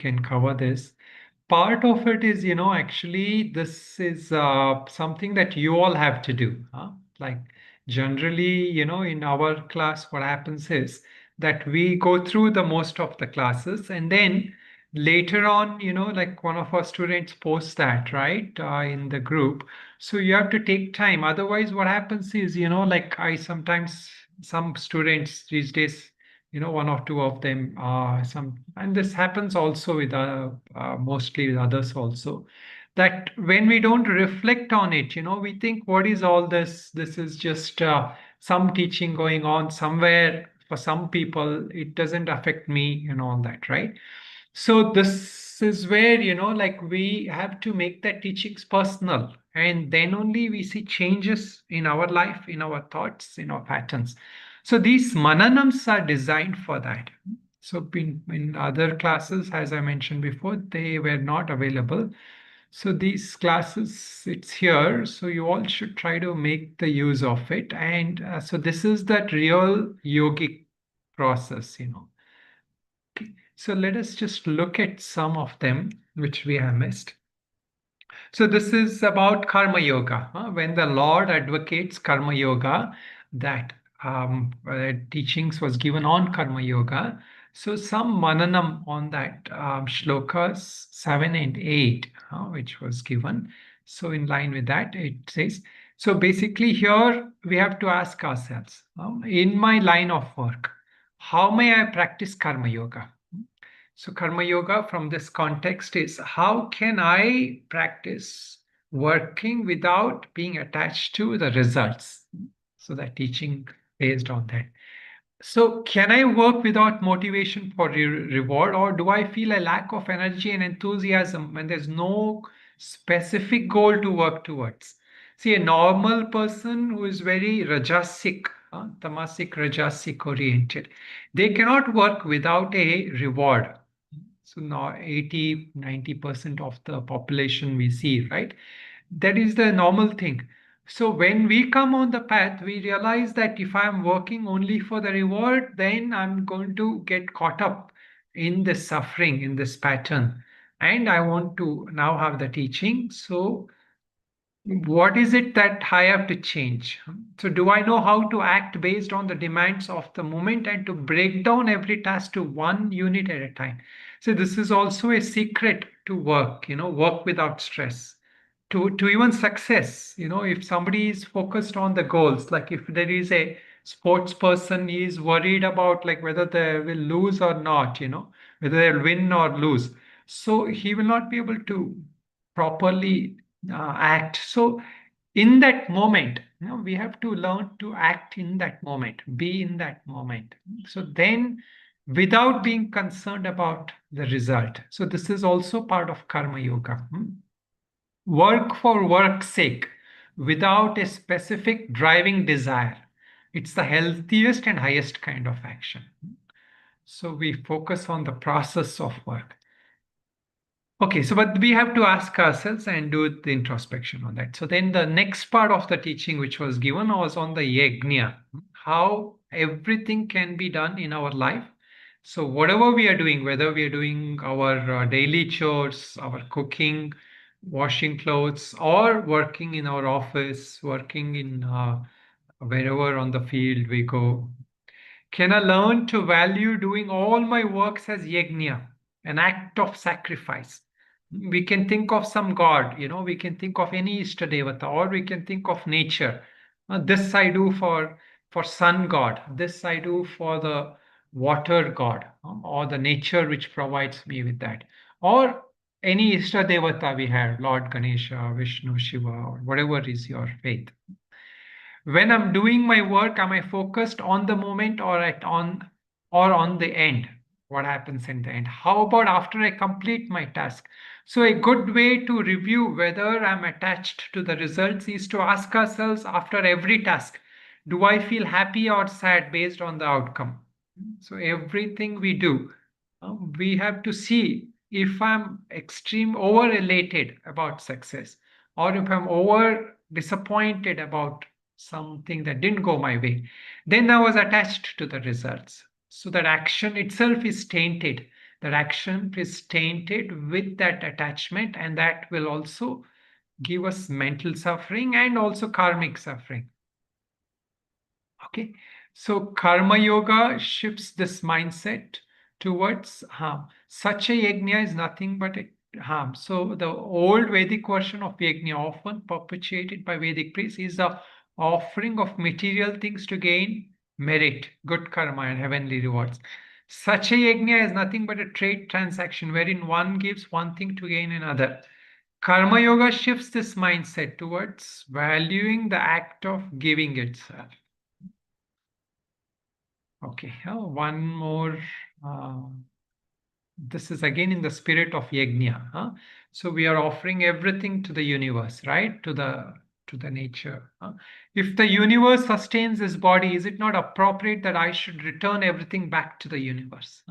can cover this. Part of it is, actually, this is something that you all have to do. Like generally, in our class, what happens is that we go through the most of the classes, and then later on, like one of our students posts that, right, in the group. So you have to take time. Otherwise, what happens is, like I sometimes, some students these days, one or two of them, and this happens also with mostly with others also, that when we don't reflect on it, we think, what is all this? This is just some teaching going on somewhere for some people. It doesn't affect me and all that, right? So this is where, like we have to make that teachings personal, and then only we see changes in our life, in our thoughts, in our patterns. So these mananams are designed for that. So in other classes, as I mentioned before, they were not available. So these classes, it's here. So you all should try to make the use of it. And so this is that real yogic process. Okay. So let us just look at some of them which we have missed. So this is about karma yoga. When the Lord advocates karma yoga, that teachings was given on karma yoga. So some mananam on that shlokas 7 and 8, which was given. So in line with that, it says, so basically here we have to ask ourselves, in my line of work, how may I practice karma yoga? So karma yoga from this context is, how can I practice working without being attached to the results? So that teaching based on that. So can I work without motivation for reward, or do I feel a lack of energy and enthusiasm when there's no specific goal to work towards? See, a normal person who is very rajasic, tamasic, rajasic oriented, they cannot work without a reward. So now 80-90% of the population we see, right? That is the normal thing. So when we come on the path, we realize that if I'm working only for the reward, then I'm going to get caught up in this suffering, in this pattern. And I want to now have the teaching. So what is it that I have to change? So, do I know how to act based on the demands of the moment and to break down every task to one unit at a time? So, this is also a secret to work, work without stress. To even success, if somebody is focused on the goals, like if there is a sports person, he is worried about like whether they will lose or not, whether they'll win or lose. So he will not be able to properly act. So in that moment, we have to learn to act in that moment, be in that moment. So then, without being concerned about the result. So this is also part of karma yoga. Work for work's sake, without a specific driving desire. It's the healthiest and highest kind of action. So we focus on the process of work. Okay, so but we have to ask ourselves and do the introspection on that. So then the next part of the teaching which was given was on the yajna, how everything can be done in our life. So whatever we are doing, whether we are doing our daily chores, our cooking, washing clothes, or working in our office, working in wherever on the field we go, can I learn to value doing all my works as yajna, an act of sacrifice? We can think of some god, we can think of any Ishtadevata, or we can think of nature. This I do for sun god, this I do for the water god, or the nature which provides me with that. Or any Ishtadevata we have, Lord Ganesha, Vishnu, Shiva, or whatever is your faith. When I'm doing my work, am I focused on the moment or on the end? What happens in the end? How about after I complete my task? So a good way to review whether I'm attached to the results is to ask ourselves after every task, do I feel happy or sad based on the outcome? So everything we do, we have to see if I'm extreme over elated about success, or if I'm over disappointed about something that didn't go my way, then I was attached to the results. So that action itself is tainted. That action is tainted with that attachment, and that will also give us mental suffering and also karmic suffering. Okay, so karma yoga shifts this mindset towards harm. Such a yajna is nothing but a harm. So the old Vedic version of yajna, often perpetuated by Vedic priests, is the offering of material things to gain merit, good karma, and heavenly rewards. Such a yajna is nothing but a trade transaction wherein one gives one thing to gain another. Karma yoga shifts this mindset towards valuing the act of giving itself. Okay, one more. Uh, this is again in the spirit of yajna. So we are offering everything to the universe, right? To the nature. If the universe sustains this body, is it not appropriate that I should return everything back to the universe?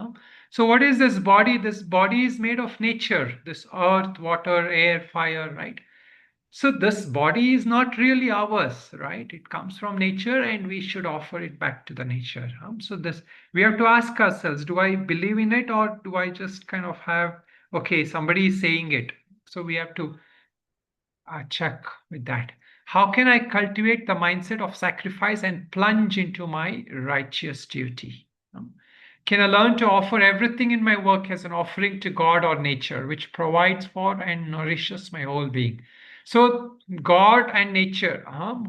So what is this body? This body is made of nature. This earth, water, air, fire, right? So this body is not really ours, right? It comes from nature and we should offer it back to the nature. So this, we have to ask ourselves, do I believe in it, or do I just kind of have, okay, somebody is saying it. So we have to check with that. How can I cultivate the mindset of sacrifice and plunge into my righteous duty? Can I learn to offer everything in my work as an offering to God or nature, which provides for and nourishes my whole being? So, God and nature,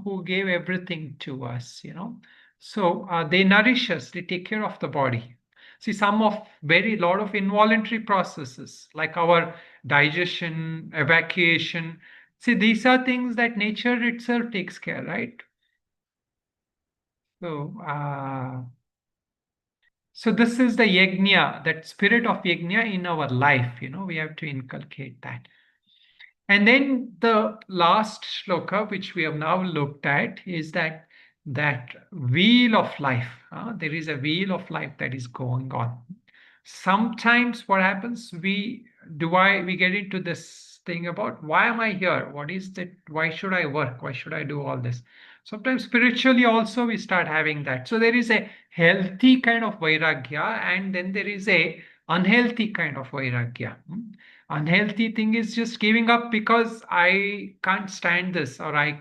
who gave everything to us, so they nourish us, they take care of the body. See, some of very lot of involuntary processes like our digestion, evacuation. See, these are things that nature itself takes care, right? So, so this is the yajna, that spirit of yajna in our life. We have to inculcate that. And then the last shloka, which we have now looked at, is that wheel of life. There is a wheel of life that is going on. Sometimes what happens, we get into this thing about, why am I here? What is that? Why should I work? Why should I do all this? Sometimes spiritually also we start having that. So there is a healthy kind of vairagya, and then there is a unhealthy kind of vairagya. Unhealthy thing is just giving up because I can't stand this, or I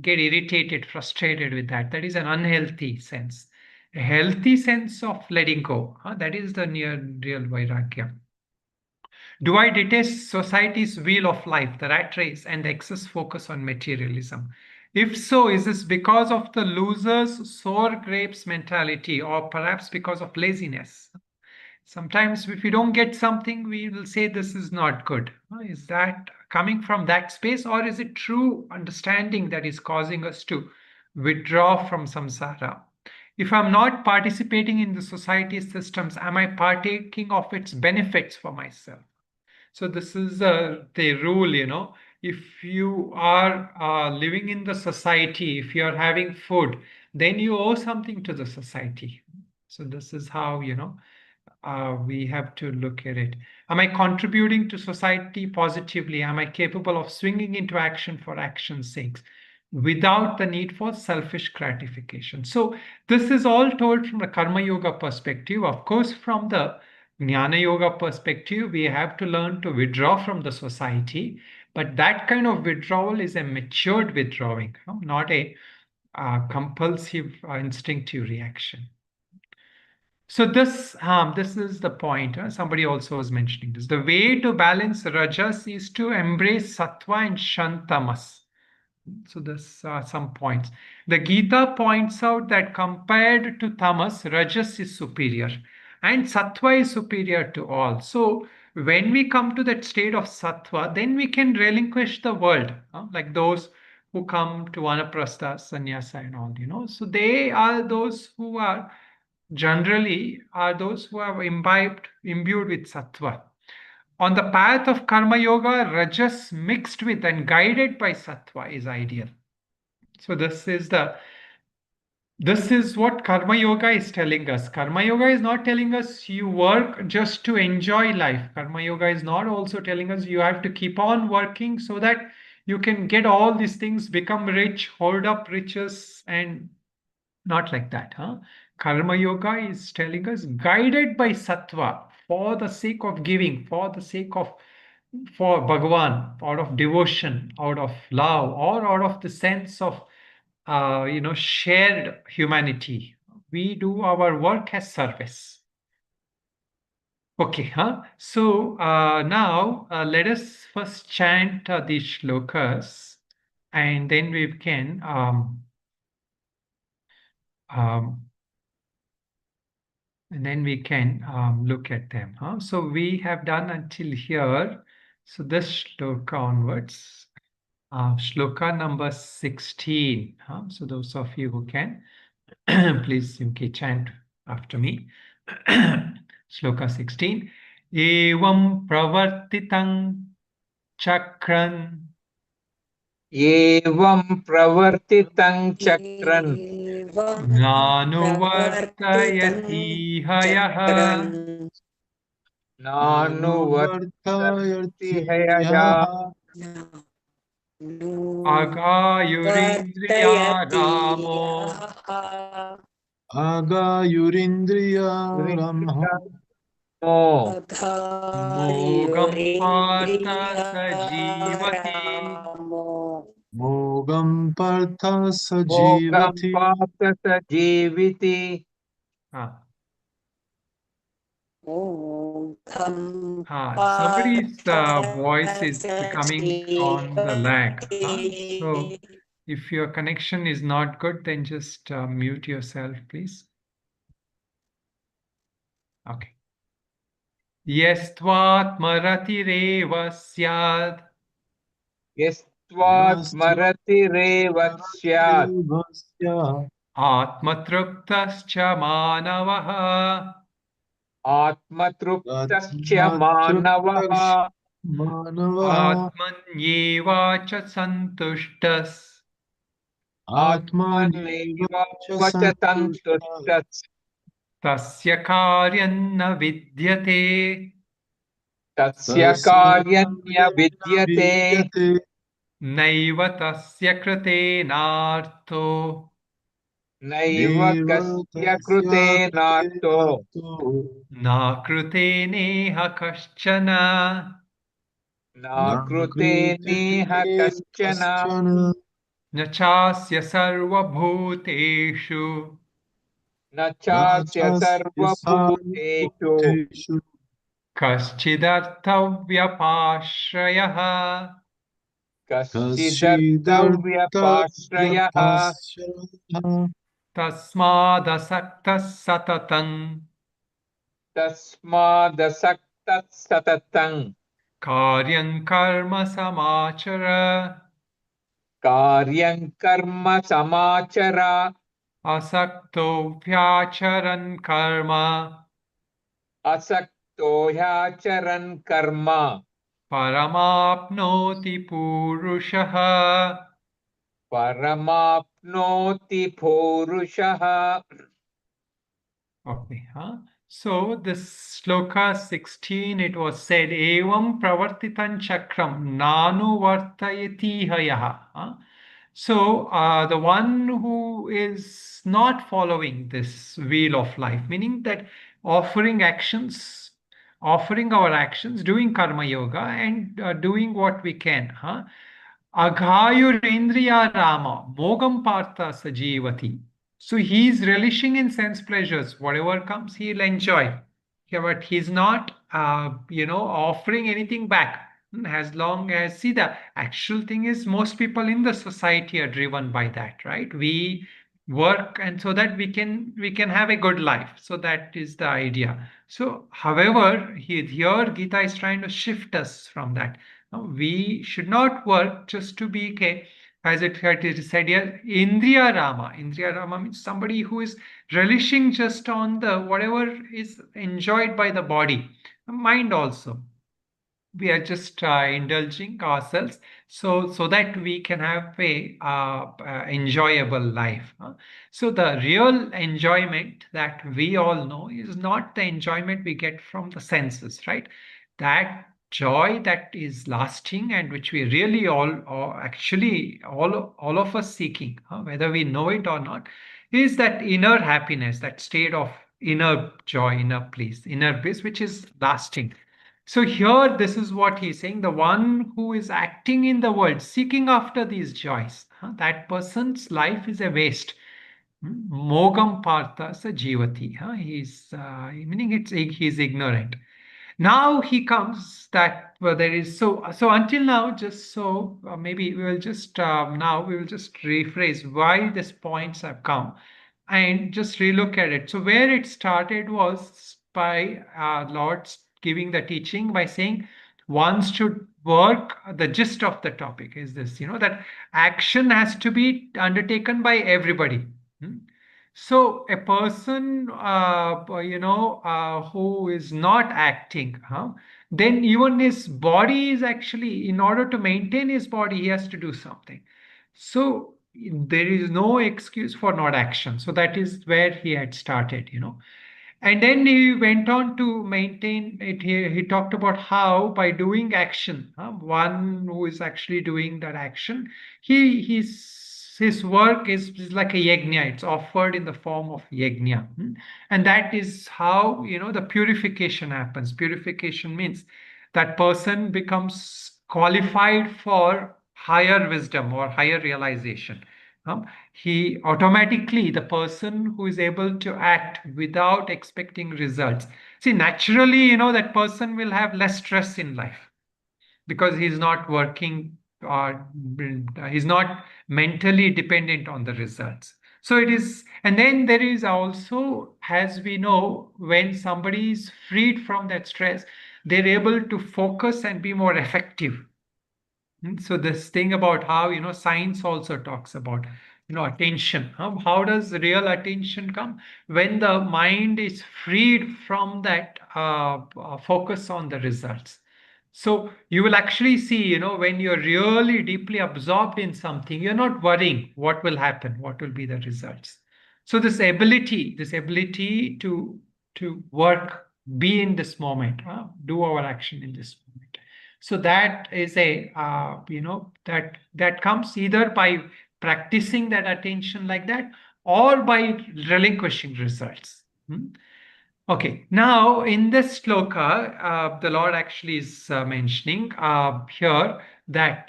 get irritated, frustrated with that. That is an unhealthy sense. A healthy sense of letting go. That is the near real vairagya. Do I detest society's wheel of life, the rat race, and the excess focus on materialism? If so, is this because of the loser's sour grapes mentality, or perhaps because of laziness? Sometimes, if we don't get something, we will say this is not good. Is that coming from that space, or is it true understanding that is causing us to withdraw from samsara? If I'm not participating in the society's systems, am I partaking of its benefits for myself? So this is the rule. If you are living in the society, if you are having food, then you owe something to the society. So this is how, we have to look at it. Am I contributing to society positively? Am I capable of swinging into action for action's sake without the need for selfish gratification? So this is all told from the Karma Yoga perspective. Of course, from the Jnana Yoga perspective, we have to learn to withdraw from the society. But that kind of withdrawal is a matured withdrawing, not a compulsive, instinctive reaction. So this is the point. Somebody also was mentioning this. The way to balance rajas is to embrace sattva and shantamas. So there's some points. The Gita points out that compared to tamas, rajas is superior, and sattva is superior to all. So when we come to that state of sattva, then we can relinquish the world, like those who come to vanaprastha, sannyasa, and all. So they are those who are generally are those who have imbued with sattva. On the path of karma yoga, rajas mixed with and guided by sattva is ideal. So this is what karma yoga is telling us. Karma yoga is not telling us you work just to enjoy life. Karma yoga is not also telling us you have to keep on working so that you can get all these things, become rich, hold up riches, and not like that. Karma Yoga is telling us guided by sattva for the sake of giving, for the sake of for Bhagavan, out of devotion, out of love, or out of the sense of shared humanity. We do our work as service. Okay, huh? So now let us first chant the shlokas, and then we can um, look at them. Huh? So we have done until here. So this shloka onwards, shloka number 16. Huh? So those of you who can, please okay, chant after me. Shloka 16. Evam pravartitang chakran एवं प्रवर्तितं चक्रन् एवं प्रवर्तितं नानुवर्तयति हयः चक्रन् नानुवर्तयति हयः अगायुरिन्द्रिया वर्तयति रामो आगायुरिन्द्रिया रामः मोगं पार्थ स जीवति तथायुरिन्द्रियारामो मोगं पार्थ स मोगं जीवति पार्थ स जीविति हाँ मोघं somebody's पार्थ voice is स coming on the lag. So जीवति if your connection is not good, then just mute yourself, please. Okay. यस्त्वात्मरतिरेव स्यात् यस्त्वात्मरतिरेव स्यात् आत्मतृप्तश्च मानवः आत्मतृप्तश्च मानवः आत्मन्येवाच सन्तुष्टः आत्मनैव च सन्तुष्टः तस्य कार्यं न विद्यते तस्य कार्यं न विद्यते नैव तस्य कृतेनार्थो नैव कस्य कृतेनार्तो न कृतेनेह कश्चन न कृते नेह कश्चन न चास्य सर्वभूतेषु न चास्य सर्वभूतेषु कश्चिदर्थव्यपाश्रयः कश्चिदर्थव्यपाश्रयः तस्मादसक्तः सततं तस्मादसक्तः सततं कार्यं कर्म समाचर कार्यं कर्म समाचर असक्तो ह्याचरन् कर्म असक्तो ह्याचरन् कर्म परमाप्नोति पूरुषः परमाप्नोति पूरुषः. Okay, huh? So this shloka 16, it was said, Evam pravartitan chakram nanu vartayati hayaha. Huh? So the one who is not following this wheel of life, meaning that offering actions, offering our actions, doing karma yoga and doing what we can. Huh? Aghayurendriya Rama, Mogam Partha Sajivati. So he is relishing in sense pleasures. Whatever comes, he'll enjoy. Yeah, but he's not, offering anything back. As long as, see, the actual thing is most people in the society are driven by that, right? We work and so that we can have a good life. So that is the idea. So, however, here Gita is trying to shift us from that. Now, we should not work just to be, okay, as it is said here, Indriya Rama. Indriya Rama means somebody who is relishing just on the whatever is enjoyed by the body, mind also. We are just indulging ourselves so that we can have a enjoyable life. So the real enjoyment that we all know is not the enjoyment we get from the senses, right? That joy that is lasting and which we really all or actually all of us seeking, whether we know it or not, is that inner happiness, that state of inner joy, inner bliss, which is lasting. So here, this is what he's saying: the one who is acting in the world, seeking after these joys, that person's life is a waste. Mogam partha sa jivati. He's meaning he's ignorant. Now he comes that there is so until now, just so maybe we will just now we will just rephrase why these points have come and just relook at it. So where it started was by Lord's giving the teaching by saying one should work. The gist of the topic is this, that action has to be undertaken by everybody. Hmm? So a person, who is not acting, then even his body is actually, in order to maintain his body, he has to do something. So there is no excuse for not action. So that is where he had started. And then he went on to maintain it. He talked about how by doing action, one who is actually doing that action, his work is like a yajna. It's offered in the form of yajna. And that is how, the purification happens. Purification means that person becomes qualified for higher wisdom or higher realization. He automatically, the person who is able to act without expecting results. See, naturally, that person will have less stress in life because he's not working or he's not mentally dependent on the results. So it is, and then there is also, as we know, when somebody is freed from that stress, they're able to focus and be more effective. So this thing about how, science also talks about, attention. How does real attention come? When the mind is freed from that focus on the results. So you will actually see, when you're really deeply absorbed in something, you're not worrying what will happen, what will be the results. So this ability to work, be in this moment, do our action in this moment. So that is that comes either by practicing that attention like that or by relinquishing results. Okay, now in this sloka, the Lord actually is mentioning here that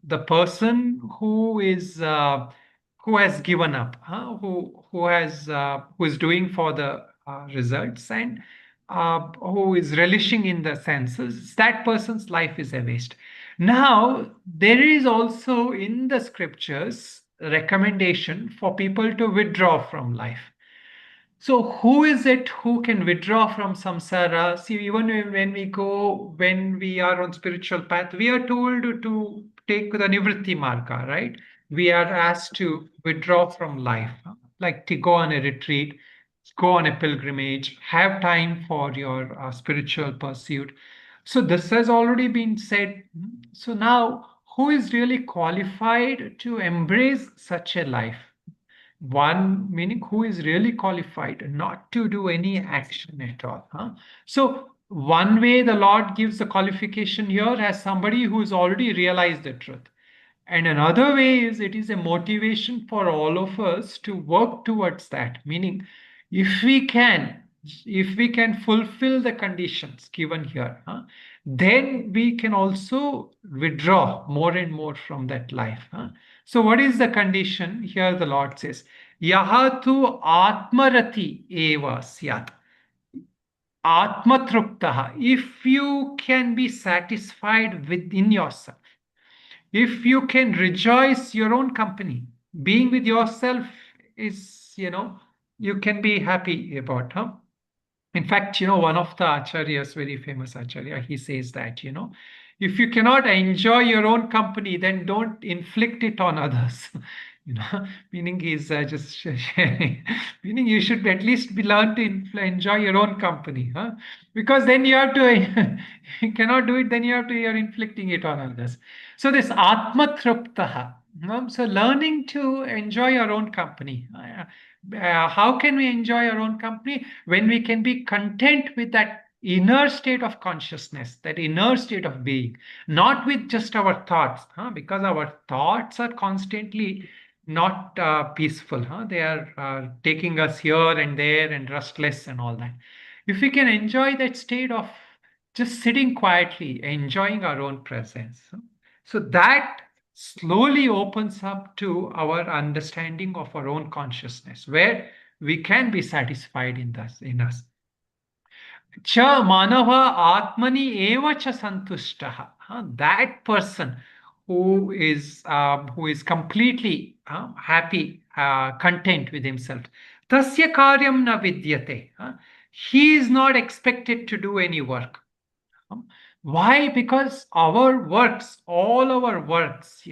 the person who has given up, who is doing for the results and who is relishing in the senses, that person's life is a waste. Now there is also in the scriptures recommendation for people to withdraw from life. So who is it who can withdraw from samsara? See, even when we are on spiritual path, we are told to take the nivritti marga, right? We are asked to withdraw from life, like to go on a retreat, go on a pilgrimage, have time for your spiritual pursuit. So this has already been said. So now, who is really qualified to embrace such a life? One meaning who is really qualified not to do any action at all. So one way the Lord gives the qualification here as somebody who has already realized the truth. And another way is it is a motivation for all of us to work towards that. Meaning, if we can, if we can fulfill the conditions given here, then we can also withdraw more and more from that life. So, what is the condition? Here the Lord says, Yahatu Atmarati eva syat. Atmatruptaha. If you can be satisfied within yourself, if you can rejoice your own company, being with yourself is, you can be happy about. In fact, one of the acharyas, very famous acharya, he says that, if you cannot enjoy your own company, then don't inflict it on others. Meaning he's just sharing, meaning you should at least be learn to enjoy your own company, because then you have to, you cannot do it, then you're inflicting it on others. So this atmatruptaha, so learning to enjoy your own company. How can we enjoy our own company? When we can be content with that inner state of consciousness, that inner state of being, not with just our thoughts, because our thoughts are constantly not peaceful. They are taking us here and there and restless and all that. If we can enjoy that state of just sitting quietly, enjoying our own presence, so that slowly opens up to our understanding of our own consciousness, where we can be satisfied in us. Cha manava atmani eva cha santushtaha. That person who is completely happy, content with himself. Tasya karyam na vidyate. He is not expected to do any work. Why? Because our works, all our works,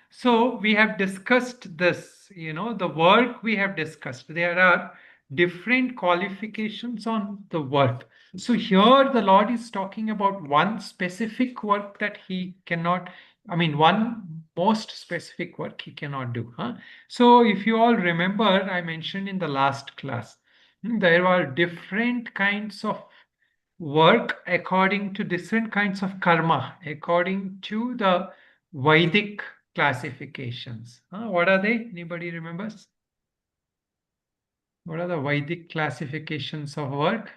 so we have discussed this, the work we have discussed. There are different qualifications on the work. So here the Lord is talking about one specific work that he cannot, one most specific work he cannot do. So if you all remember, I mentioned in the last class, there are different kinds of work according to different kinds of karma, according to the Vedic classifications. What are they? Anybody remembers? What are the Vedic classifications of work?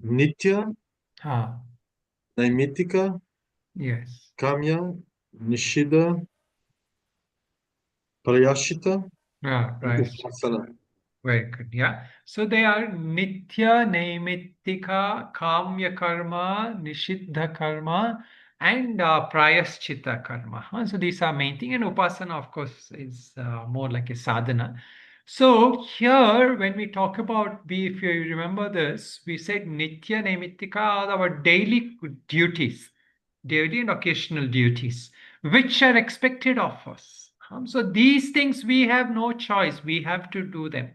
Nitya, Ah, Naimitika, yes. Kamya, Nishida, Prayashita, and Right. Upasana. Very good. Yeah. So they are Nitya, Naimittika, Kamya Karma, Nishiddha Karma, and Prayaschita Karma. So these are main thing. And Upasana, of course, is more like a sadhana. So here, when we talk about, if you remember this, we said Nitya, Naimittika are our daily duties, daily and occasional duties, which are expected of us. So these things we have no choice. We have to do them.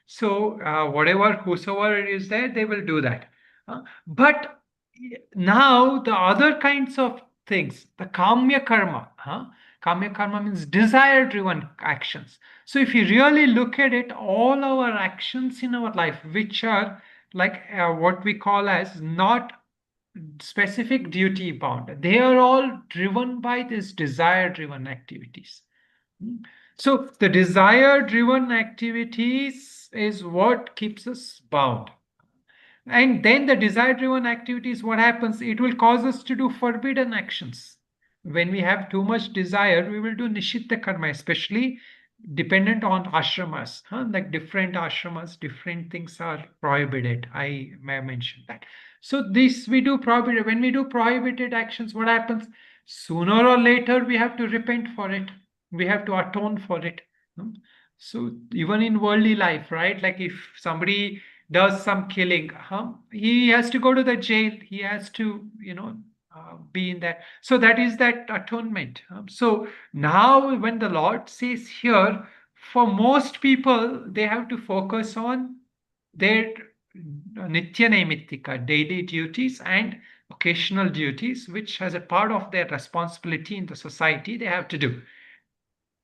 So whatever, whosoever is there, they will do that. But now the other kinds of things, the kamya karma. Kamya karma means desire-driven actions. So if you really look at it, all our actions in our life, which are like what we call as not specific duty bound, they are all driven by this desire driven activities. So the desire driven activities is what keeps us bound. And then the desire driven activities, what happens? It will cause us to do forbidden actions. When we have too much desire, we will do nishitta karma, especially dependent on ashramas. Like different ashramas, different things are prohibited. I may mention that. So this we do prohibited. When we do prohibited actions, what happens? Sooner or later, we have to repent for it. We have to atone for it. So even in worldly life, right? Like if somebody does some killing, he has to go to the jail. He has to, be in that. So that is that atonement. So now when the Lord says here, for most people, they have to focus on their nitya naimittika, daily duties and occasional duties, which as a part of their responsibility in the society, they have to do.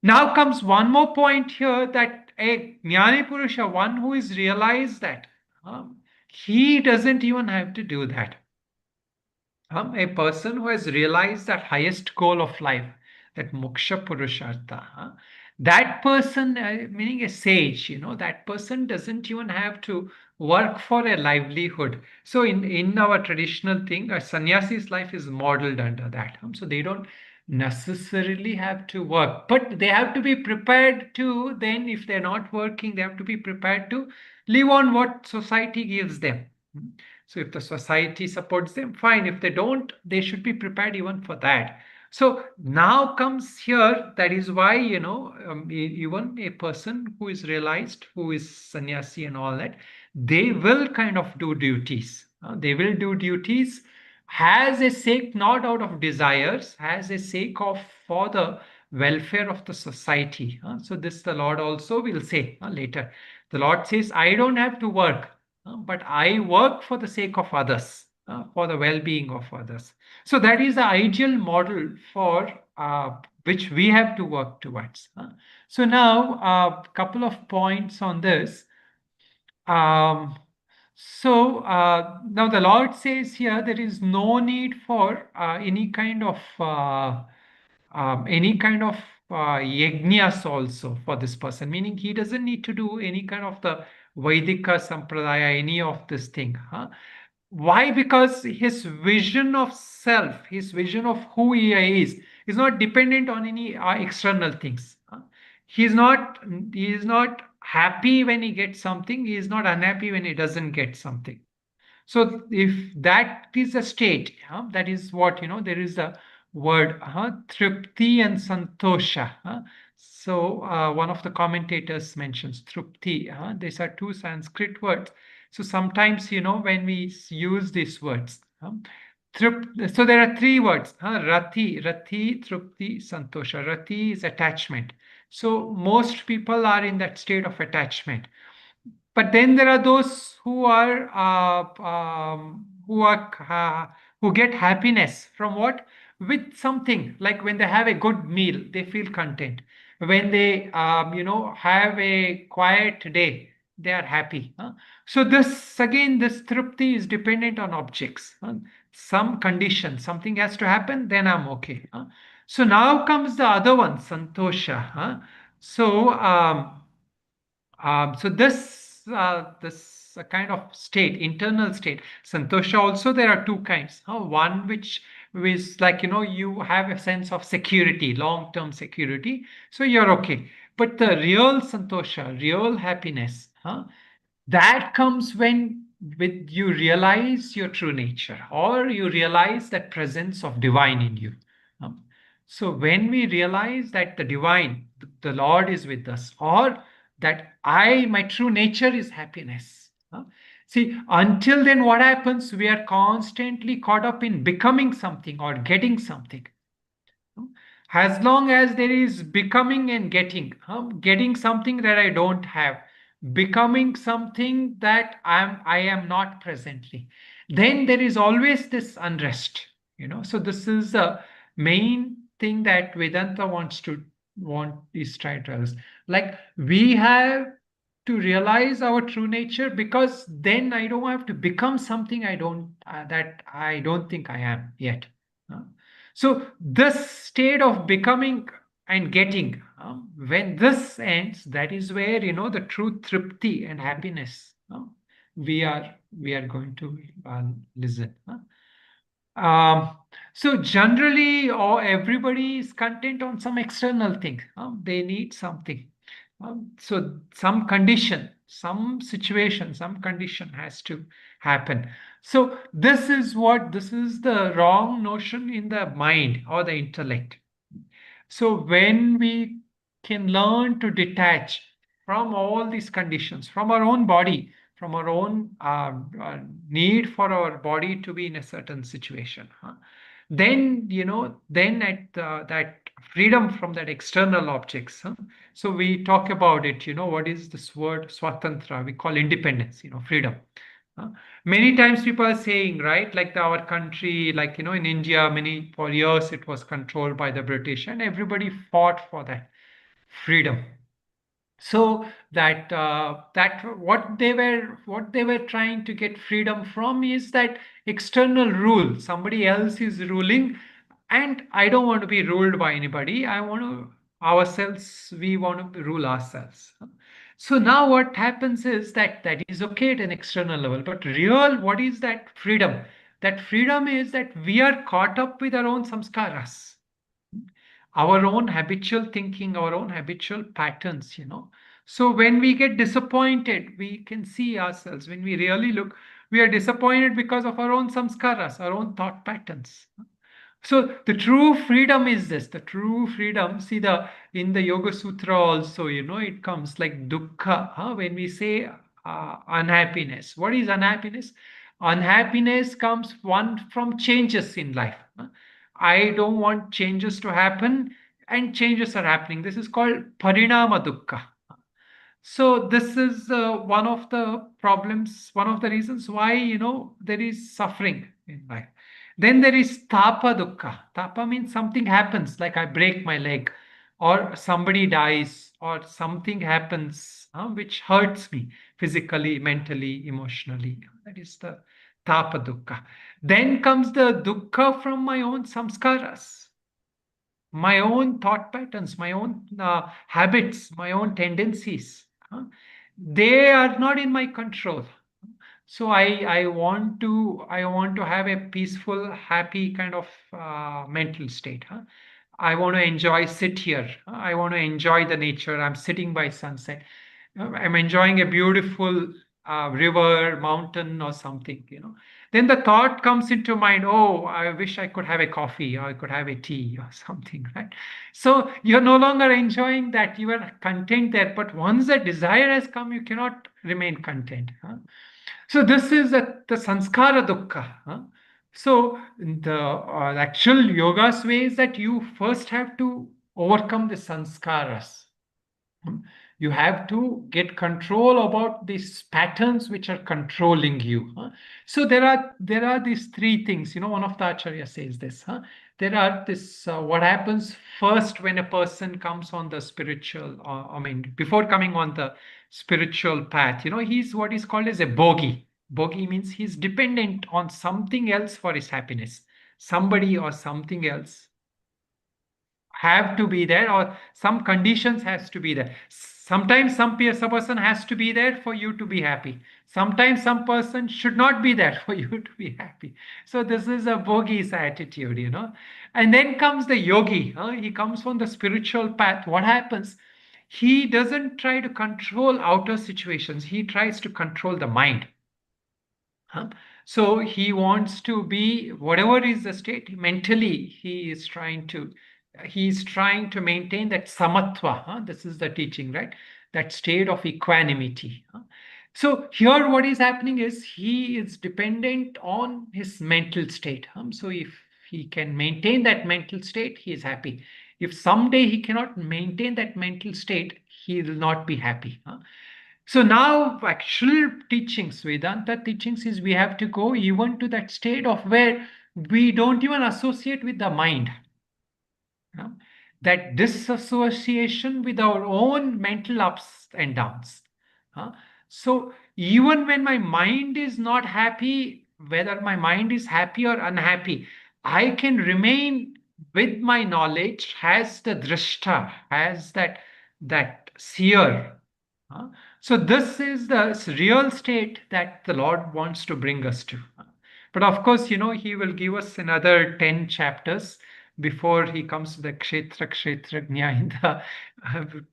Now comes one more point here, that a Jnani Purusha, one who is realized that he doesn't even have to do that. A person who has realized that highest goal of life, that moksha purushartha, that person, meaning a sage, that person doesn't even have to work for a livelihood. So in our traditional thing, a sannyasi's life is modeled under that. So they don't necessarily have to work, but they have to be prepared to, then if they're not working, they have to be prepared to live on what society gives them. So if the society supports them, fine. If they don't, they should be prepared even for that. So now comes here, that is why, even a person who is realized, who is sannyasi and all that, they will kind of do duties. They will do duties has a sake, not out of desires, has a sake of for the welfare of the society. So this the Lord also will say later. The Lord says, I don't have to work, but I work for the sake of others, for the well-being of others. So that is the ideal model for which we have to work towards. So now a couple of points on this. Um, So now the Lord says here there is no need for any kind of yajnas also for this person, meaning he doesn't need to do any kind of the Vaidika Sampradaya, any of this thing. Huh? Why? Because his vision of self, his vision of who he is not dependent on any external things. Huh? He is not happy when he gets something. He is not unhappy when he doesn't get something. So if that is a state, that is what, there is a word, tripti and santosha. So one of the commentators mentions tripti. These are two Sanskrit words. So sometimes, when we use these words, so there are three words, rati, tripti, santosha. Rati is attachment. So most people are in that state of attachment. But then there are those who get happiness from what? With something, like when they have a good meal, they feel content. When they have a quiet day, they are happy. So this again, this tripti is dependent on objects. Some condition, something has to happen, then I'm okay. So now comes the other one, santosha. So this kind of state, internal state, santosha. Also, there are two kinds. One which is like, you have a sense of security, long-term security, so you're okay. But the real santosha, real happiness, that comes when with you realize your true nature, or you realize that presence of divine in you. Um, so when we realize that the divine, the Lord is with us, or that my true nature is happiness. See, until then, what happens? We are constantly caught up in becoming something or getting something. As long as there is becoming and getting something that I don't have, becoming something that I am not presently, then there is always this unrest. So this is the main thing that Vedanta want is trying to tell us. Like, we have to realize our true nature, because then I don't have to become something that I don't think I am yet. Uh, so this state of becoming and getting, when this ends, that is where, the true tripti and happiness, we are going to listen. Um, so generally, or everybody is content on some external thing. They need something. So some condition, some situation, some condition has to happen. So this is the wrong notion in the mind or the intellect. So when we can learn to detach from all these conditions, from our own body, from our own need for our body to be in a certain situation, then at that freedom from that external objects. So we talk about it. What is this word swatantra? We call independence. Freedom. Uh, Many times people are saying, right, like our country, like, in India, for years it was controlled by the British, and everybody fought for that freedom. So that what they were trying to get freedom from is that external rule. Somebody else is ruling, and I don't want to be ruled by anybody. We want to rule ourselves. So now what happens is that is okay at an external level, but what is that freedom? That freedom is that we are caught up with our own samskaras, our own habitual thinking, our own habitual patterns. So when we get disappointed, we can see ourselves. When we really look, we are disappointed because of our own samskaras, our own thought patterns. So the true freedom is this. The true freedom. See, in the Yoga Sutra also, it comes like dukkha. When we say unhappiness, what is unhappiness? Unhappiness comes from changes in life. I don't want changes to happen, and changes are happening. This is called parinama dukkha. So this is one of the problems, one of the reasons why there is suffering in life. Then there is tapa dukkha. Tapa means something happens, like I break my leg. or somebody dies, or something happens which hurts me physically, mentally, emotionally. That is the tapa dukkha. Then comes the dukkha from my own samskaras, my own thought patterns, my own habits, my own tendencies. They are not in my control. So I want to have a peaceful, happy kind of mental state. I want to sit here. I want to enjoy the nature. I'm sitting by sunset. I'm enjoying a beautiful river, mountain, or something. Then the thought comes into mind, oh, I wish I could have a coffee, or I could have a tea or something, right? So you're no longer enjoying that. You are content there. But once the desire has come, you cannot remain content. So this is the sanskara dukkha. So the actual yoga's way is that you first have to overcome the sanskaras. Hmm. You have to get control about these patterns which are controlling you. So there are these three things. One of the acharya says this. There are this what happens first when a person comes on the spiritual, I mean, before coming on the spiritual path. He's what is called as a bogi. Bogi means he's dependent on something else for his happiness. Somebody or something else have to be there, or some conditions has to be there. Sometimes some person has to be there for you to be happy. Sometimes some person should not be there for you to be happy. So this is a bogi's attitude. And then comes the yogi. He comes from the spiritual path. What happens? He doesn't try to control outer situations. He tries to control the mind. So he wants to be whatever is the state mentally. He's trying to maintain that samatva. This is the teaching, right? That state of equanimity. So here, what is happening is he is dependent on his mental state. So if he can maintain that mental state, he is happy. If someday he cannot maintain that mental state, he will not be happy. So now actual teachings, Vedanta teachings, is we have to go even to that state of where we don't even associate with the mind. That disassociation with our own mental ups and downs. So even when my mind is not happy, whether my mind is happy or unhappy, I can remain with my knowledge as the drishta, as that seer. So this is the real state that the Lord wants to bring us to. But of course, he will give us another 10 chapters before he comes to the kshetrajna in the,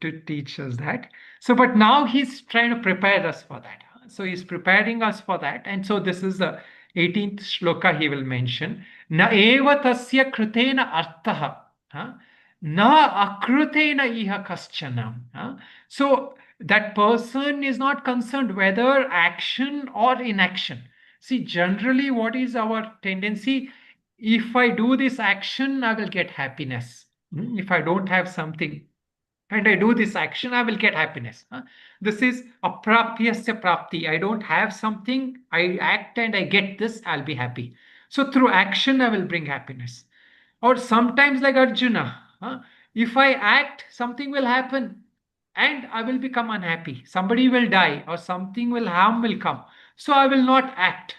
to teach us that. So, but now he's trying to prepare us for that. So he's preparing us for that. And so this is the 18th shloka he will mention. Na eva tasya krutena artaha. Na akrutena iha kaschana. So that person is not concerned whether action or inaction. See, generally, what is our tendency? If I do this action, I will get happiness. If I don't have something and I do this action, I will get happiness. This is aprapyasya prapti. I don't have something, I act and I get this, I'll be happy. So through action, I will bring happiness. Or sometimes like Arjuna, if I act, something will happen and I will become unhappy. Somebody will die or harm will come. So I will not act.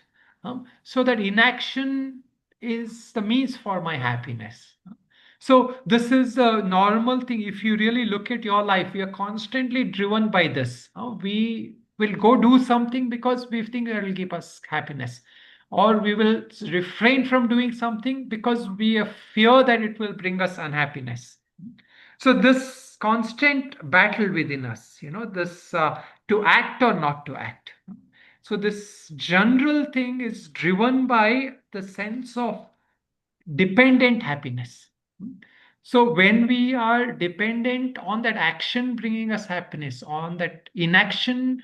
So that inaction is the means for my happiness. So this is a normal thing. If you really look at your life, we are constantly driven by this. We will go do something because we think it will give us happiness, or we will refrain from doing something because we fear that it will bring us unhappiness. So this constant battle within us, this to act or not to act. So this general thing is driven by the sense of dependent happiness. So when we are dependent on that action bringing us happiness, on that inaction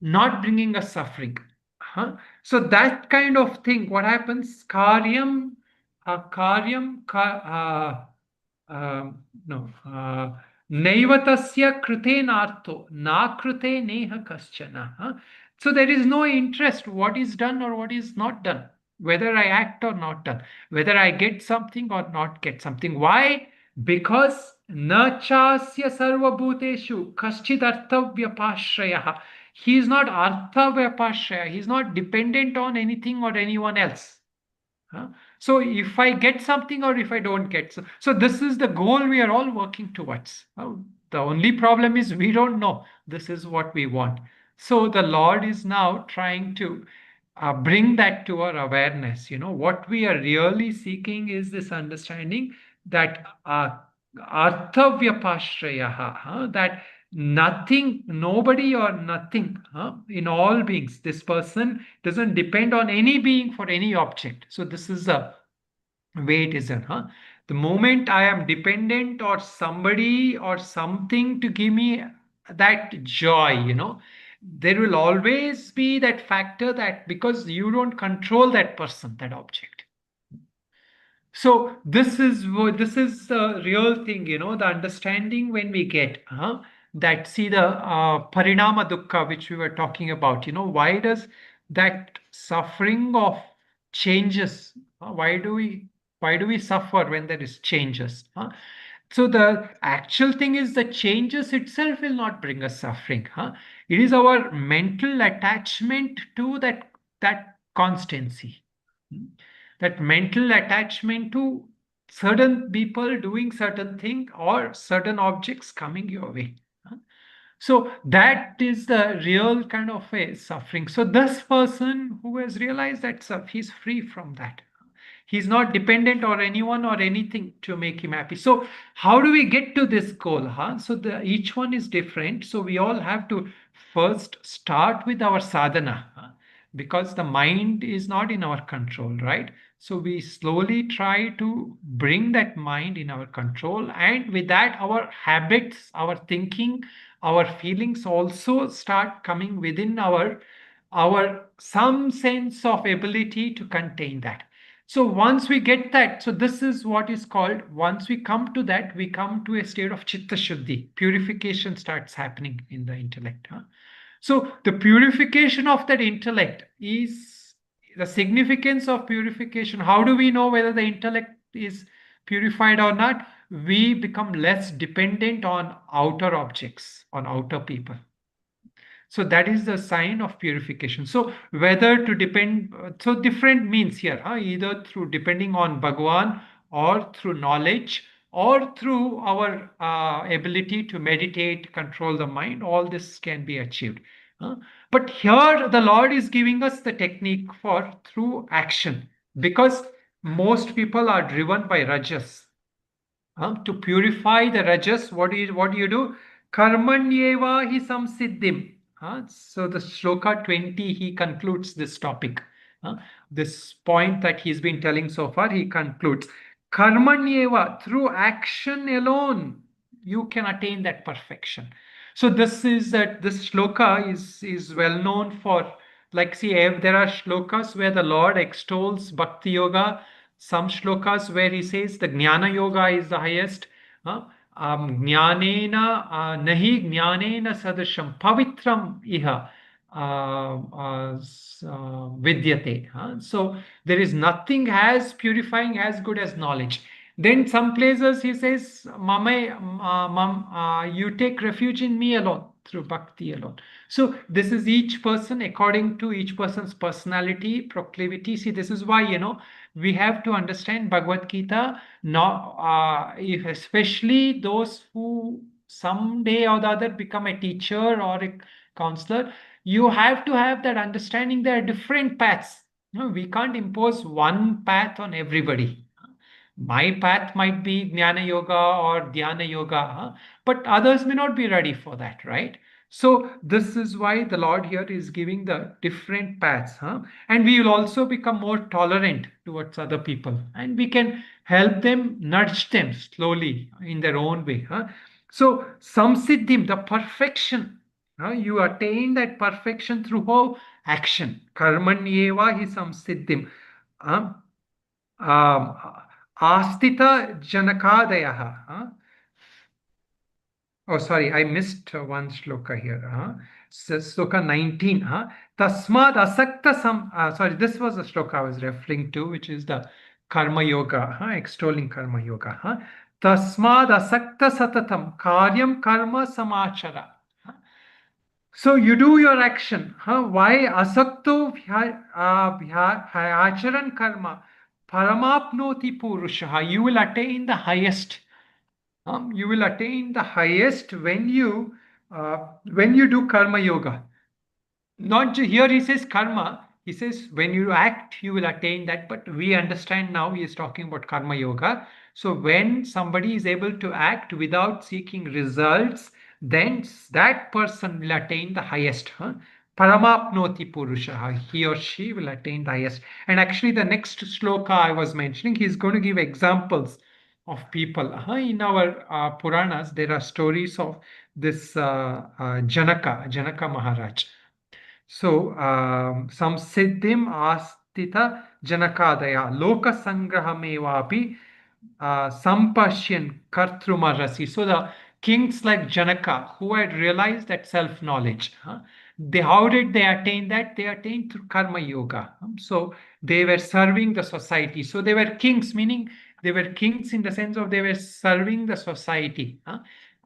not bringing us suffering. So that kind of thing, what happens? No. Naivatasya krute nartho, na krute neha kaschana. So there is no interest what is done or what is not done, whether I act or not done, whether I get something or not get something. Why? Because Na chasya sarvabhuteshu kaschid arthavyapashrayah. He is not arthavyapashraya. He is not dependent on anything or anyone else. Huh? So if I get something or if I don't get so this is the goal we are all working towards. The only problem is we don't know this is what we want. So the Lord is now trying to bring that to our awareness. What we are really seeking is this understanding that arthavyapashrayaha, that nothing, nobody or nothing, in all beings, this person doesn't depend on any being for any object. So this is the way it is. The moment I am dependent or somebody or something to give me that joy, there will always be that factor that because you don't control that person, that object. So this is the real thing, the understanding when we get that, see the parinama dukkha which we were talking about. Why does that suffering of changes? Why do we suffer when there is changes? So the actual thing is the changes itself will not bring us suffering. It is our mental attachment to that constancy. That mental attachment to certain people doing certain thing or certain objects coming your way. So that is the real kind of a suffering. So this person who has realized that he's free from that. He's not dependent on anyone or anything to make him happy. So how do we get to this goal? So each one is different. So we all have to first start with our sadhana, because the mind is not in our control, right? So we slowly try to bring that mind in our control, and with that our habits, our thinking, our feelings also start coming within our some sense of ability to contain that. So once we get that, so this is what is called, once we come to that, we come to a state of chitta shuddhi. Purification starts happening in the intellect. So the purification of that intellect is the significance of purification. How do we know whether the intellect is purified or not? We become less dependent on outer objects, on outer people. So that is the sign of purification. So whether to depend, so different means here, either through depending on Bhagwan or through knowledge or through our ability to meditate, control the mind, all this can be achieved. But here the Lord is giving us the technique for through action, because most people are driven by rajas. To purify the rajas, what do you do? Karmanyeva hi samsiddhim. So the shloka 20, he concludes this topic. This point that he's been telling so far, he concludes. Karmanyeva, through action alone, you can attain that perfection. So this shloka is well known for, like, see, there are shlokas where the Lord extols Bhakti Yoga, some shlokas where he says the Jnana Yoga is the highest. Jnanena nahi jnanena sadasham pavitram iha vidyate. So there is nothing as purifying as good as knowledge. Then some places he says, you take refuge in me alone, through bhakti alone. So this is each person, according to each person's personality, proclivity. See, this is why, we have to understand Bhagavad Gita, especially those who someday or the other become a teacher or a counselor. You have to have that understanding there are different paths. We can't impose one path on everybody. My path might be Jnana Yoga or Dhyana Yoga, but others may not be ready for that, right? So this is why the Lord here is giving the different paths, and we will also become more tolerant towards other people, and we can help them, nudge them slowly in their own way. So samsiddhim, the perfection, you attain that perfection through how action. Karmanyeva hi samsiddhim. Astita Janakadayaha. Oh, sorry, I missed one shloka here. Shloka 19. Tasmad asakta sorry, this was the shloka I was referring to, which is the Karma Yoga, extolling Karma Yoga. Tasmad asakta satatam karyam karma samachara. So you do your action. Why asakto acharan karma paramapnoti purushaha. You will attain the highest. You will attain the highest when you do karma yoga. Not here he says karma, he says when you act you will attain that, but we understand now he is talking about karma yoga. So when somebody is able to act without seeking results, then that person will attain the highest. Paramapnoti purusha, he or she will attain the highest. And actually the next sloka I was mentioning, he's going to give examples of people. In our Puranas, there are stories of this Janaka Maharaj. So, samsiddhim astita janakadaya loka sangrahamevapi sampashyan kartrumarasi. So the kings like Janaka who had realized that self-knowledge, how did they attain that? They attained through karma yoga. So they were serving the society. So they were kings, meaning they were kings in the sense of they were serving the society.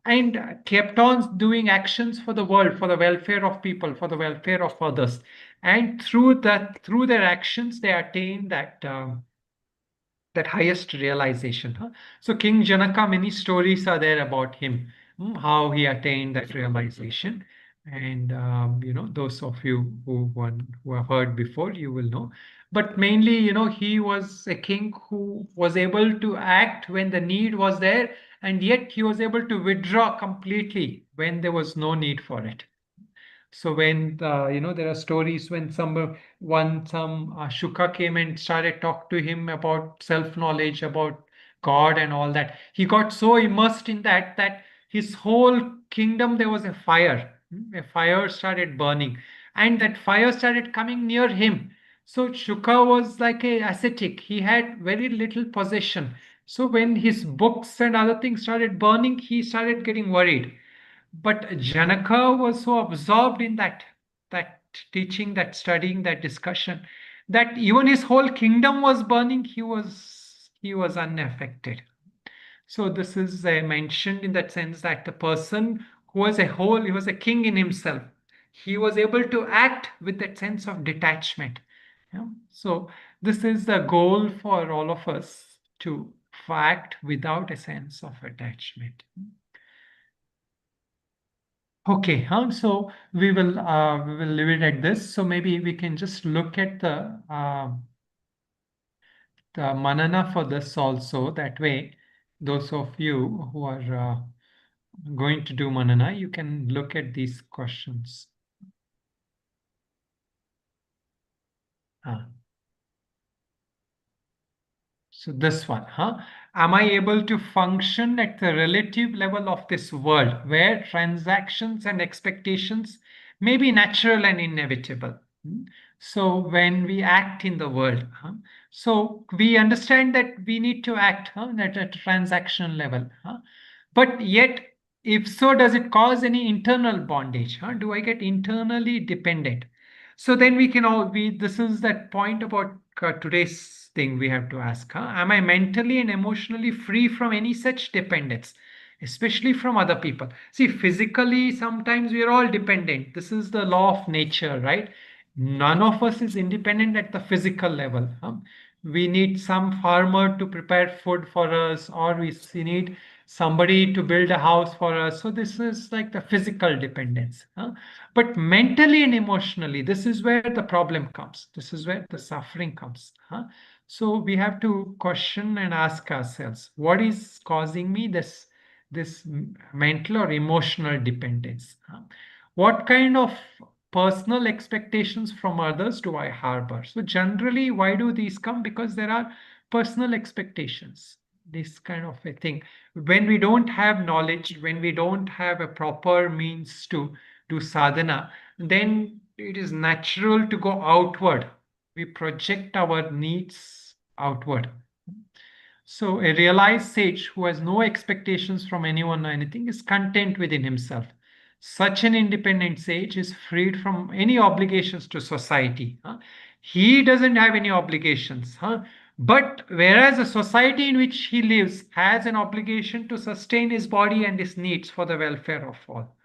And kept on doing actions for the world, for the welfare of people, for the welfare of others. And through their actions, they attained that highest realization. So King Janaka, many stories are there about him, how he attained that realization. And those of you who have heard before, you will know. But mainly, he was a king who was able to act when the need was there, and yet he was able to withdraw completely when there was no need for it. So when there are stories when some Shuka came and started talk to him about self-knowledge, about God and all that. He got so immersed in that his whole kingdom there was a fire. A fire started burning, and that fire started coming near him. So Shuka was like a ascetic. He had very little possession. So when his books and other things started burning, he started getting worried. But Janaka was so absorbed in that teaching, that studying, that discussion, that even his whole kingdom was burning, he was unaffected. So this is mentioned in that sense that the person who was he was a king in himself. He was able to act with that sense of detachment. So this is the goal for all of us to act without a sense of attachment. Okay, so we will leave it at this. So maybe we can just look at the manana for this also. That way, those of you who are going to do manana, you can look at these questions. So this one, am I able to function at the relative level of this world where transactions and expectations may be natural and inevitable? So when we act in the world, so we understand that we need to act at a transaction level. But yet, if so, does it cause any internal bondage? Do I get internally dependent? So then we can this is that point about today's thing we have to ask. Am I mentally and emotionally free from any such dependence, especially from other people? See, physically, sometimes we are all dependent. This is the law of nature, right? None of us is independent at the physical level. We need some farmer to prepare food for us, or we need somebody to build a house for us. So this is like the physical dependence. But mentally and emotionally, this is where the problem comes. This is where the suffering comes. So we have to question and ask ourselves, what is causing me this mental or emotional dependence? What kind of personal expectations from others do I harbor? So generally, why do these come? Because there are personal expectations, this kind of a thing. When we don't have knowledge, when we don't have a proper means to do sadhana, then it is natural to go outward. We project our needs outward. So a realized sage who has no expectations from anyone or anything is content within himself. Such an independent sage is freed from any obligations to society. He doesn't have any obligations. But whereas the society in which he lives has an obligation to sustain his body and his needs for the welfare of all.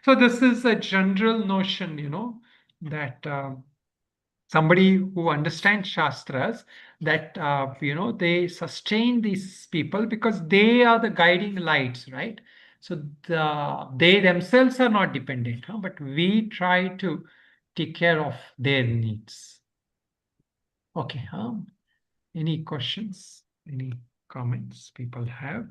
So this is a general notion, that somebody who understands Shastras, that, they sustain these people because they are the guiding lights, right? So they themselves are not dependent, but we try to take care of their needs. Okay. Any questions? Any comments people have?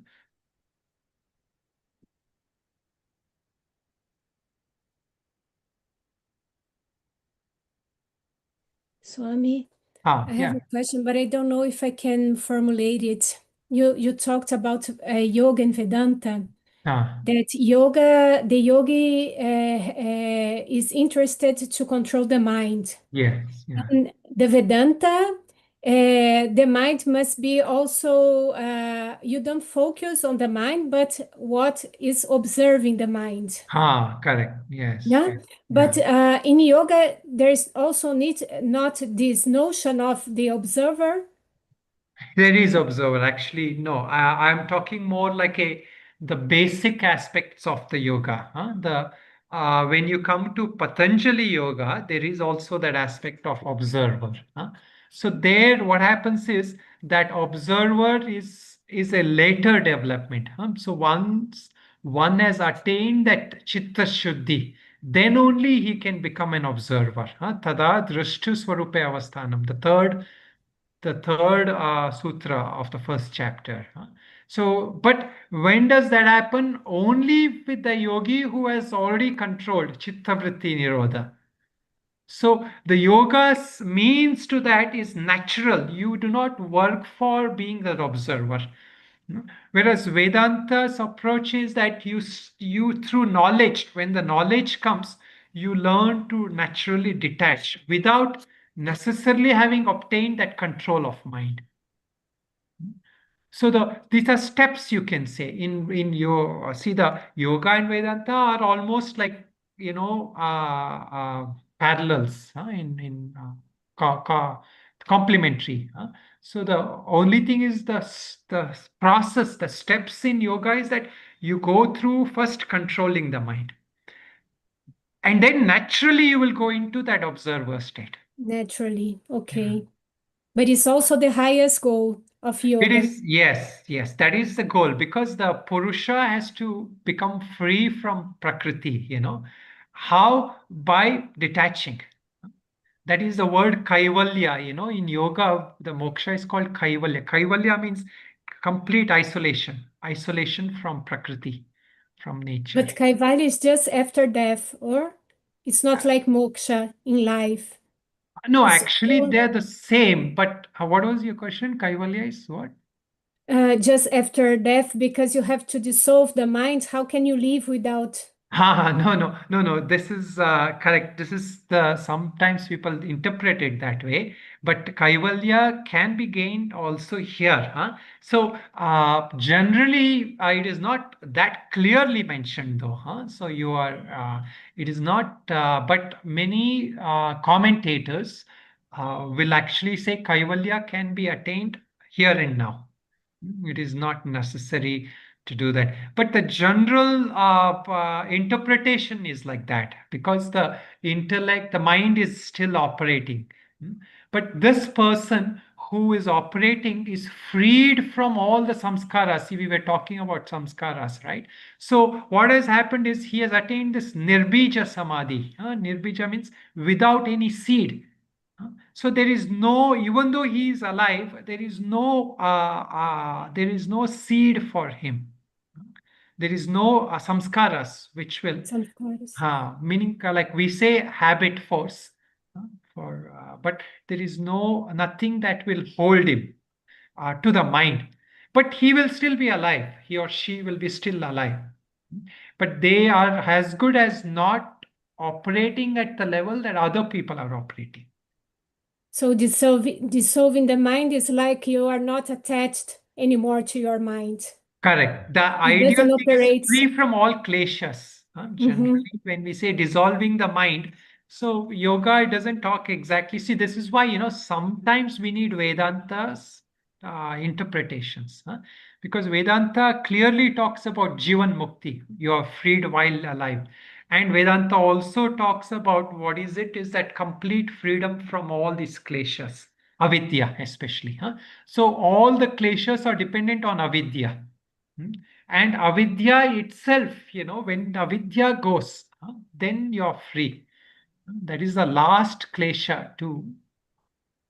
Swami, I have Yeah. a question, but I don't know if I can formulate it. You talked about yoga and Vedanta. That the yogi is interested to control the mind. Yes. Yeah. And the Vedanta, the mind must be also, you don't focus on the mind, but what is observing the mind. Correct. Yes. Yeah, Yes. but Yeah. in yoga, there's also not this notion of the observer. There is observer. Actually, no. I'm talking more like the basic aspects of the yoga. When you come to Patanjali yoga, there is also that aspect of observer. So there, what happens is that observer is a later development. So once one has attained that chitta shuddhi, then only he can become an observer. Tada drishtu swarupe avasthanam. The third sutra of the first chapter. So, but when does that happen? Only with the yogi who has already controlled chitta vritti nirodha. So the yoga's means to that is natural. You do not work for being the observer. Whereas Vedanta's approach is that you through knowledge, when the knowledge comes, you learn to naturally detach without necessarily having obtained that control of mind. So these are steps, you can say, in your see, the yoga and Vedanta are almost like, parallels, complementary. So the only thing is the process, the steps in yoga is that you go through first controlling the mind, and then naturally you will go into that observer state. Naturally, Yeah. okay. But it's also the highest goal of It yoga. is, yes, yes, that is the goal, because the Purusha has to become free from Prakriti, How? By detaching. That is the word Kaivalya, in yoga, the moksha is called Kaivalya. Kaivalya means complete isolation, isolation from Prakriti, from nature. But Kaivalya is just after death, or it's not like moksha in life. No, It's actually, they're the same. But what was your question? Kaivalya is what? just after death because you have to dissolve the mind. How can you live without? No, no, no, no. This is correct. This is the sometimes people interpret it that way, but Kaivalya can be gained also here. So generally, it is not that clearly mentioned, though. So you are. It is not. But many commentators will actually say Kaivalya can be attained here and now. It is not necessary to do that. But the general interpretation is like that, because the intellect, the mind is still operating. Mm. But this person who is operating is freed from all the samskaras. See, we were talking about samskaras, right? So what has happened is he has attained this nirbija samadhi. Nirbija means without any seed. So there is no, even though he is alive, there is no seed for him. There is no samskaras which will, Samskaras. meaning like we say habit force, but there is nothing that will hold him to the mind. But he will still be alive. He or she will be still alive. But they are as good as not operating at the level that other people are operating. So dissolving the mind is like you are not attached anymore to your mind. Correct. The It ideal doesn't thing is operate. free from all kleshas. Generally, when we say dissolving the mind, so yoga, it doesn't talk exactly. See, this is why, sometimes we need Vedantas interpretations. Because Vedanta clearly talks about Jivan Mukti, you are freed while alive. And Vedanta also talks about what is that complete freedom from all these kleshas, avidya especially. So all the kleshas are dependent on avidya. And avidya itself, when avidya goes, then you're free. That is the last klesha to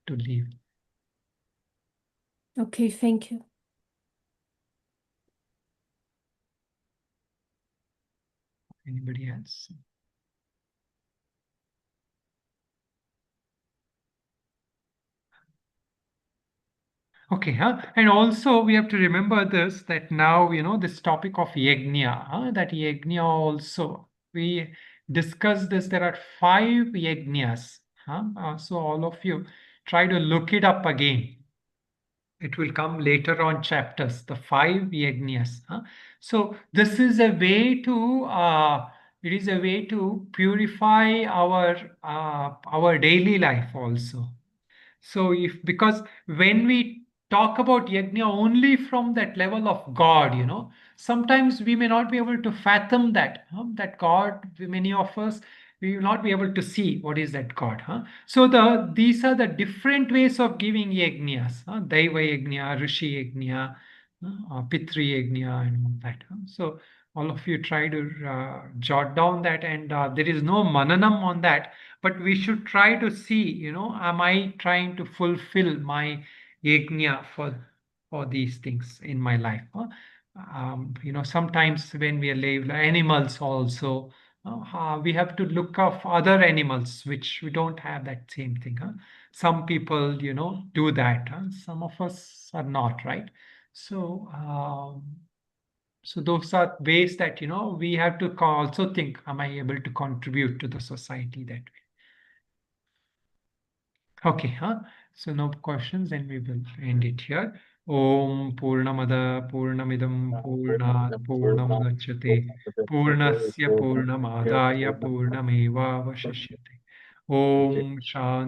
leave. Okay, thank you. Anybody else? Okay, and also we have to remember this, that now, this topic of yajna, that yajna also, we discussed this, there are 5 yajnas. So all of you try to look it up again. It will come later on chapters, the 5 yajnas. So this is a way to, it is a way to purify our daily life also. So because when we talk about yajna only from that level of God, sometimes we may not be able to fathom that, that God, many of us, we will not be able to see what is that God. So these are the different ways of giving yajnas, Daiva yajna, Rishi yajna, Pitri yajna, and all that. So all of you try to jot down that, and there is no mananam on that, but we should try to see, am I trying to fulfill my yajna for these things in my life? Sometimes when we live animals also, we have to look of other animals which we don't have that same thing. Some people, do that. Some of us are not, right? So, so those are ways that, we have to also think, am I able to contribute to the society that way? Okay, so no questions, then we will end it here. Om Purnamada Purnamidam Purnat Purnamudachyate Purnasya Purnamadaya Purnameva Vashishyate. Om Shanti.